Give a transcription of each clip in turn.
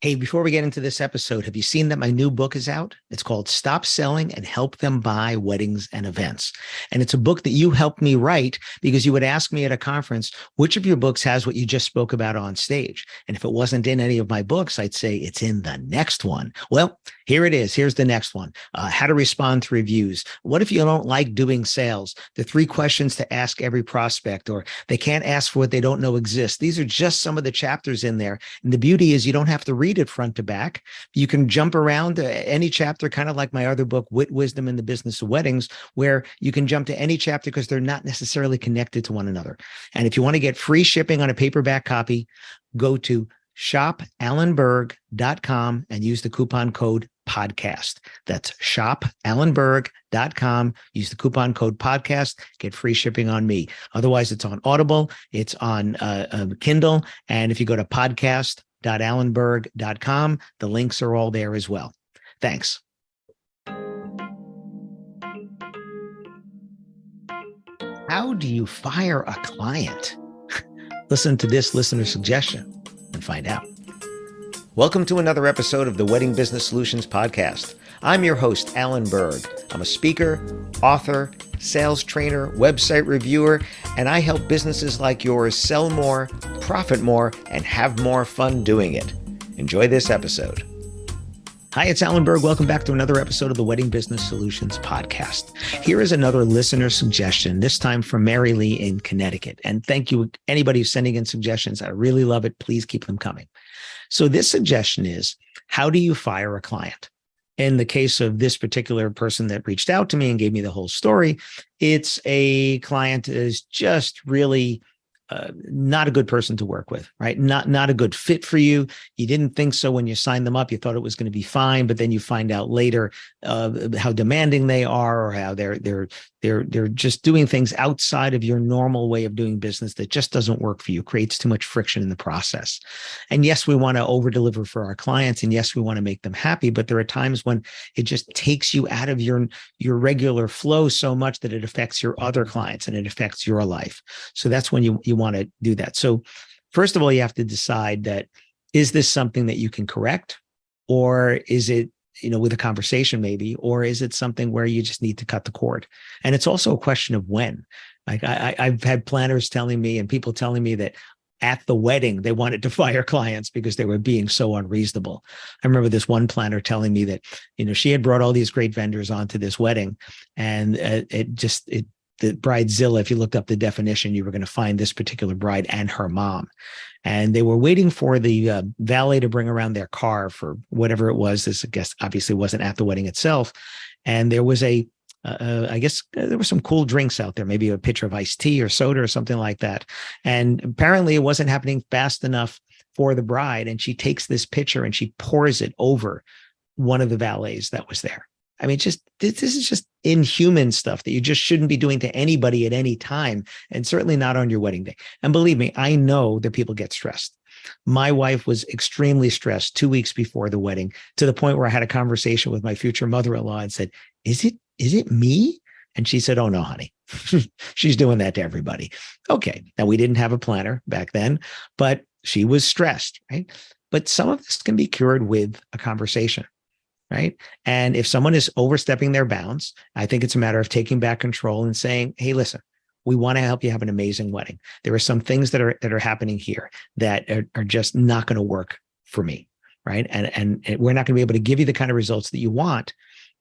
Hey, before we get into this episode, have you seen that my new book is out? It's called Stop Selling and Help Them Buy Weddings and Events. And it's a book that you helped me write because you would ask me at a conference, which of your books has what you just spoke about on stage? And if it wasn't in any of my books, I'd say it's in the next one. Well, here it is. Here's the next one. How to respond to reviews. What if you don't like doing sales? The 3 questions to ask every prospect, or they can't ask for what they don't know exists. These are just some of the chapters in there. And the beauty is you don't have to read it front to back. You can jump around to any chapter, kind of like my other book, Wit, Wisdom, and the Business of Weddings, where you can jump to any chapter because they're not necessarily connected to one another. And if you want to get free shipping on a paperback copy, go to shopalanberg.com and use the coupon code podcast. That's shopalanberg.com. Use the coupon code podcast. Get free shipping on me. Otherwise, it's on Audible. It's on Kindle. And if you go to podcast.allenberg.com, the links are all there as well. Thanks. How do you fire a client? Listen to this listener suggestion and find out. Welcome to another episode of the Wedding Business Solutions Podcast. I'm your host, Alan Berg. I'm a speaker, author, sales trainer, website reviewer, and I help businesses like yours sell more, profit more, and have more fun doing it. Enjoy this episode. Hi, it's Alan Berg. Welcome back to another episode of the Wedding Business Solutions Podcast. Here is another listener suggestion, this time from Marylee in Connecticut. And thank you, anybody who's sending in suggestions. I really love it. Please keep them coming. So this suggestion is, how do you fire a client? In the case of this particular person that reached out to me and gave me the whole story, it's a client that is just really not a good person to work with, right? Not a good fit for you. You didn't think so when you signed them up. You thought it was going to be fine, but then you find out later how demanding they are, or how they're just doing things outside of your normal way of doing business that just doesn't work for you. Creates too much friction in the process. And yes, we want to over deliver for our clients, and yes, we want to make them happy. But there are times when it just takes you out of your regular flow so much that it affects your other clients and it affects your life. So that's when you want to do that. So first of all, you have to decide that, is this something that you can correct, or is it, with a conversation maybe, or is it something where you just need to cut the cord? And it's also a question of when. Like I've had planners telling me and people telling me that at the wedding, they wanted to fire clients because they were being so unreasonable. I remember this one planner telling me that, she had brought all these great vendors onto this wedding, and the bridezilla, if you looked up the definition, you were going to find this particular bride and her mom. And they were waiting for the valet to bring around their car for whatever it was. This, I guess, obviously wasn't at the wedding itself. And there was I guess there were some cool drinks out there, maybe a pitcher of iced tea or soda or something like that. And apparently it wasn't happening fast enough for the bride. And she takes this pitcher and she pours it over one of the valets that was there. I mean, this is just inhuman stuff that you just shouldn't be doing to anybody at any time, and certainly not on your wedding day. And believe me, I know that people get stressed. My wife was extremely stressed 2 weeks before the wedding, to the point where I had a conversation with my future mother-in-law and said, is it me? And she said, oh no, honey, she's doing that to everybody. Okay. Now, we didn't have a planner back then, but she was stressed, right? But some of this can be cured with a conversation. Right. And if someone is overstepping their bounds, I think it's a matter of taking back control and saying, hey, listen, we want to help you have an amazing wedding. There are some things that are happening here that are just not going to work for me. Right. And we're not going to be able to give you the kind of results that you want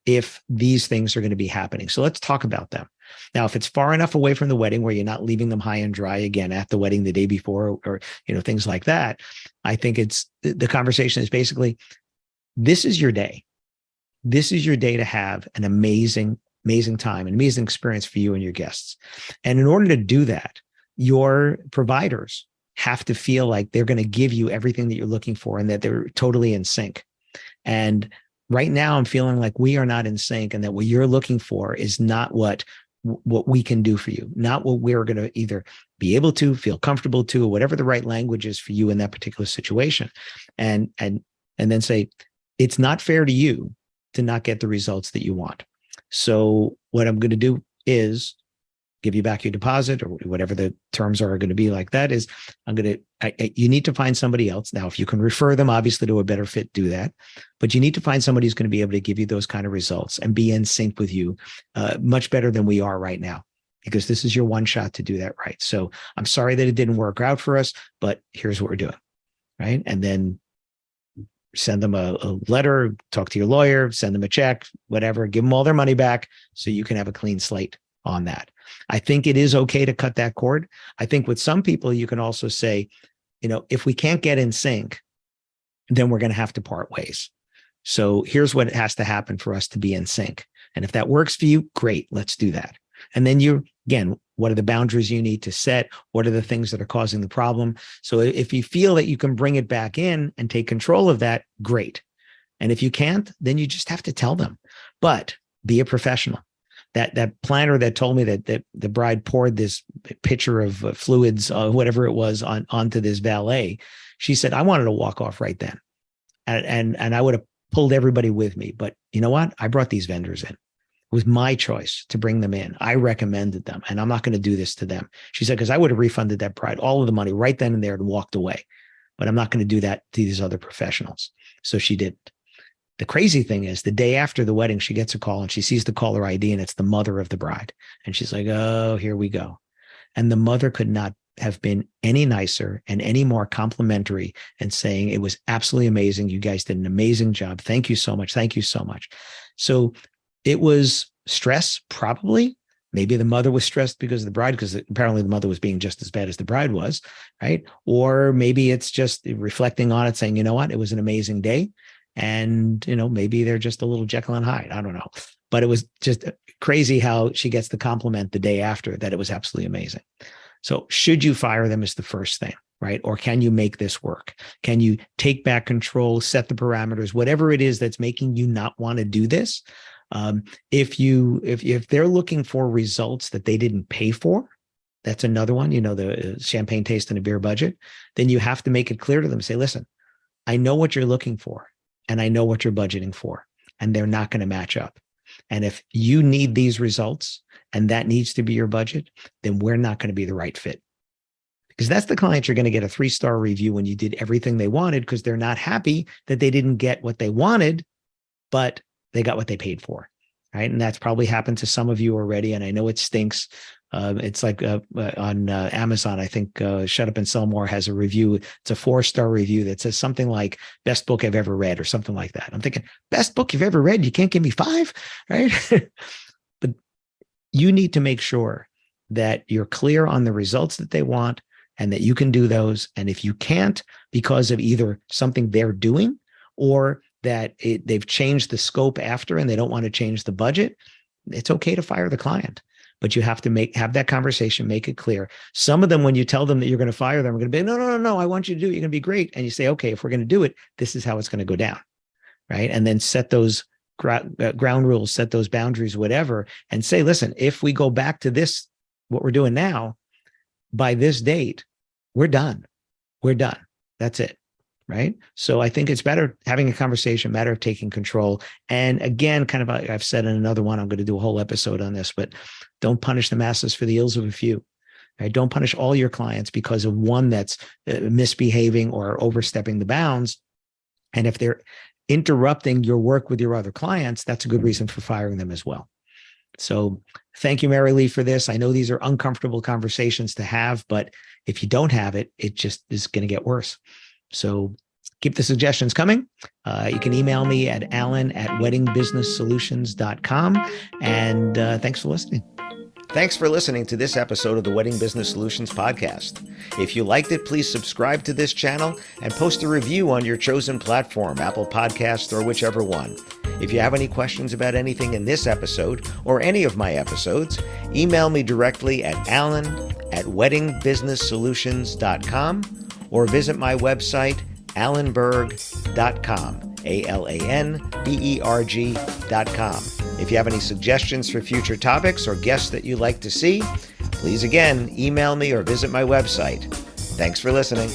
if these things are going to be happening. So let's talk about them. Now, if it's far enough away from the wedding where you're not leaving them high and dry again at the wedding the day before, or things like that, I think the conversation is basically, this is your day. This is your day to have an amazing, amazing time, an amazing experience for you and your guests. And in order to do that, your providers have to feel like they're going to give you everything that you're looking for and that they're totally in sync. And right now I'm feeling like we are not in sync, and that what you're looking for is not what we can do for you, not what we're going to either be able to feel comfortable to, or whatever the right language is for you in that particular situation. And then say, it's not fair to you to not get the results that you want. So what I'm going to do is give you back your deposit, or whatever the terms are going to be like that, is you need to find somebody else. Now, if you can refer them, obviously, to a better fit, do that. But you need to find somebody who's going to be able to give you those kind of results and be in sync with you much better than we are right now, because this is your one shot to do that right. So I'm sorry that it didn't work out for us, but here's what we're doing, right? And then send them a letter, talk to your lawyer, send them a check, whatever, give them all their money back so you can have a clean slate on that. I think it is okay to cut that cord. I think with some people, you can also say, if we can't get in sync, then we're going to have to part ways. So here's what has to happen for us to be in sync. And if that works for you, great, let's do that. And then again, what are the boundaries you need to set? What are the things that are causing the problem? So if you feel that you can bring it back in and take control of that, great. And if you can't, then you just have to tell them. But be a professional. That planner that told me that the bride poured this pitcher of fluids, whatever it was, onto this valet, she said, I wanted to walk off right then. And I would have pulled everybody with me. But you know what? I brought these vendors in. It was my choice to bring them in. I recommended them, and I'm not going to do this to them. She said, because I would have refunded that bride all of the money right then and there and walked away. But I'm not going to do that to these other professionals. So she didn't. The crazy thing is, the day after the wedding, she gets a call and she sees the caller ID, and it's the mother of the bride. And she's like, oh, here we go. And the mother could not have been any nicer and any more complimentary, and saying it was absolutely amazing. You guys did an amazing job. Thank you so much. Thank you so much. So it was stress, probably. Maybe the mother was stressed because of the bride, because apparently the mother was being just as bad as the bride was, right? Or maybe it's just reflecting on it, saying, you know what, it was an amazing day. And, maybe they're just a little Jekyll and Hyde. I don't know. But it was just crazy how she gets the compliment the day after that it was absolutely amazing. So should you fire them is the first thing, right? Or can you make this work? Can you take back control, set the parameters, whatever it is that's making you not want to do this? If they're looking for results that they didn't pay for, that's another one, the champagne taste and a beer budget, then you have to make it clear to them. Say, listen, I know what you're looking for, and I know what you're budgeting for, and they're not going to match up. And if you need these results and that needs to be your budget, then we're not going to be the right fit. Because that's the client you're going to get a 3-star review when you did everything they wanted, because they're not happy that they didn't get what they wanted, but they got what they paid for, right? And that's probably happened to some of you already. And I know it stinks. It's like on Amazon, I think Shut Up and Sell More has a review. It's a 4-star review that says something like best book I've ever read, or something like that. I'm thinking, best book you've ever read? You can't give me 5, right? But you need to make sure that you're clear on the results that they want and that you can do those. And if you can't, because of either something they're doing or that they've changed the scope after and they don't want to change the budget, it's okay to fire the client. But you have to have that conversation, make it clear. Some of them, when you tell them that you're going to fire them, are going to be, no, I want you to do it. You're going to be great. And you say, okay, if we're going to do it, this is how it's going to go down, right? And then set those ground rules, set those boundaries, whatever, and say, listen, if we go back to this, what we're doing now, by this date, we're done. We're done. That's it. Right. So I think it's better having a conversation, matter of taking control. And again, kind of, I've said in another one, I'm going to do a whole episode on this, but don't punish the masses for the ills of a few. Right? Don't punish all your clients because of one that's misbehaving or overstepping the bounds. And if they're interrupting your work with your other clients, that's a good reason for firing them as well. So thank you, Marylee, for this. I know these are uncomfortable conversations to have, but if you don't have it, it just is going to get worse. So keep the suggestions coming. You can email me at alan@weddingbusinesssolutions.com. And thanks for listening. Thanks for listening to this episode of the Wedding Business Solutions podcast. If you liked it, please subscribe to this channel and post a review on your chosen platform, Apple Podcasts or whichever one. If you have any questions about anything in this episode or any of my episodes, email me directly at alan@weddingbusinesssolutions.com or visit my website, alanberg.com, alanberg.com. If you have any suggestions for future topics or guests that you'd like to see, please again, email me or visit my website. Thanks for listening.